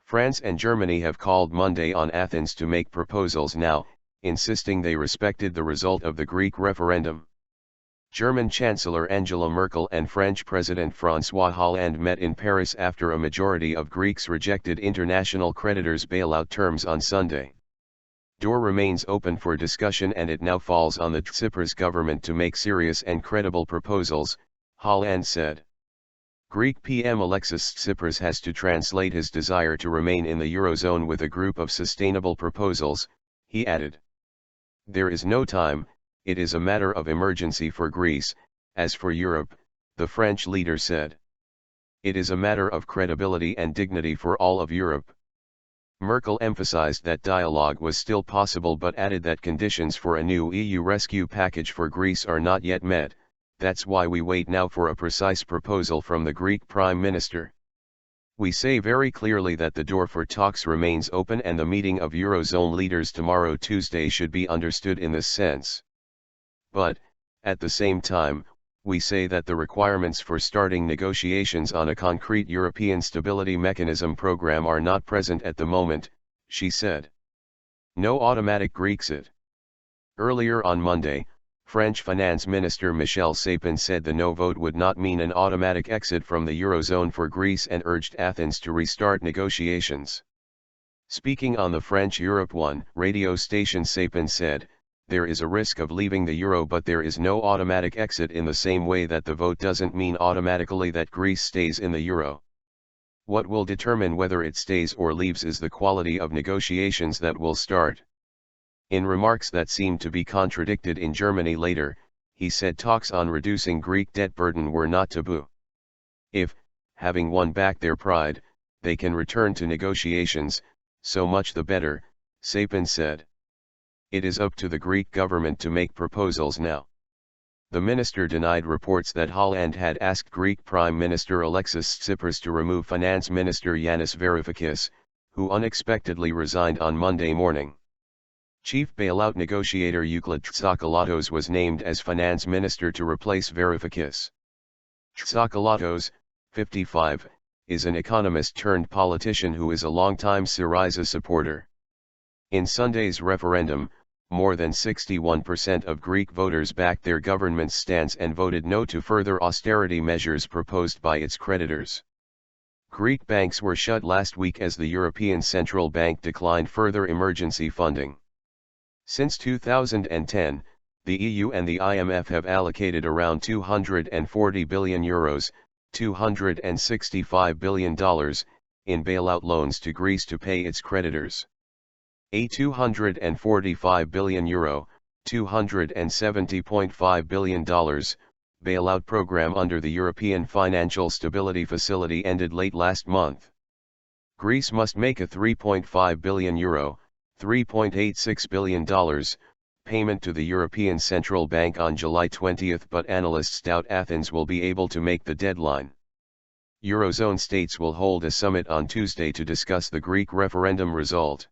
France and Germany have called Monday on Athens to make proposals now, insisting they respected the result of the Greek referendum. German Chancellor Angela Merkel and French President Francois Hollande met in Paris after a majority of Greeks rejected international creditors' bailout terms on Sunday. Door remains open for discussion and it now falls on the Tsipras government to make serious and credible proposals, Hollande said. Greek PM Alexis Tsipras has to translate his desire to remain in the eurozone with a group of sustainable proposals, he added. There is no time, it is a matter of emergency for Greece, as for Europe, the French leader said. It is a matter of credibility and dignity for all of Europe. Merkel emphasized that dialogue was still possible but added that conditions for a new EU rescue package for Greece are not yet met. That's why we wait now for a precise proposal from the Greek Prime Minister. We say very clearly that the door for talks remains open and the meeting of Eurozone leaders tomorrow Tuesday should be understood in this sense. But, at the same time, we say that the requirements for starting negotiations on a concrete European Stability Mechanism program are not present at the moment, she said. No automatic Grexit. Earlier on Monday, French Finance Minister Michel Sapin said the no vote would not mean an automatic exit from the Eurozone for Greece and urged Athens to restart negotiations. Speaking on the French Europe 1 radio station, Sapin said, "There is a risk of leaving the euro but there is no automatic exit in the same way that the vote doesn't mean automatically that Greece stays in the euro. What will determine whether it stays or leaves is the quality of negotiations that will start." In remarks that seemed to be contradicted in Germany later, he said talks on reducing Greek debt burden were not taboo. If, having won back their pride, they can return to negotiations, so much the better, Sapin said. It is up to the Greek government to make proposals now. The minister denied reports that Hollande had asked Greek Prime Minister Alexis Tsipras to remove Finance Minister Yanis Varoufakis, who unexpectedly resigned on Monday morning. Chief bailout negotiator Euclid Tsakalatos was named as finance minister to replace Varoufakis. Tsakalatos, 55, is an economist turned politician who is a longtime Syriza supporter. In Sunday's referendum, more than 61% of Greek voters backed their government's stance and voted no to further austerity measures proposed by its creditors. Greek banks were shut last week as the European Central Bank declined further emergency funding. Since 2010, the EU and the IMF have allocated around €240 billion, $265 billion, in bailout loans to Greece to pay its creditors. A €245 billion, $270.5 billion, bailout program under the European Financial Stability Facility ended late last month. Greece must make a €3.5 billion, $3.86 billion, payment to the European Central Bank on July 20, but analysts doubt Athens will be able to make the deadline. Eurozone states will hold a summit on Tuesday to discuss the Greek referendum result.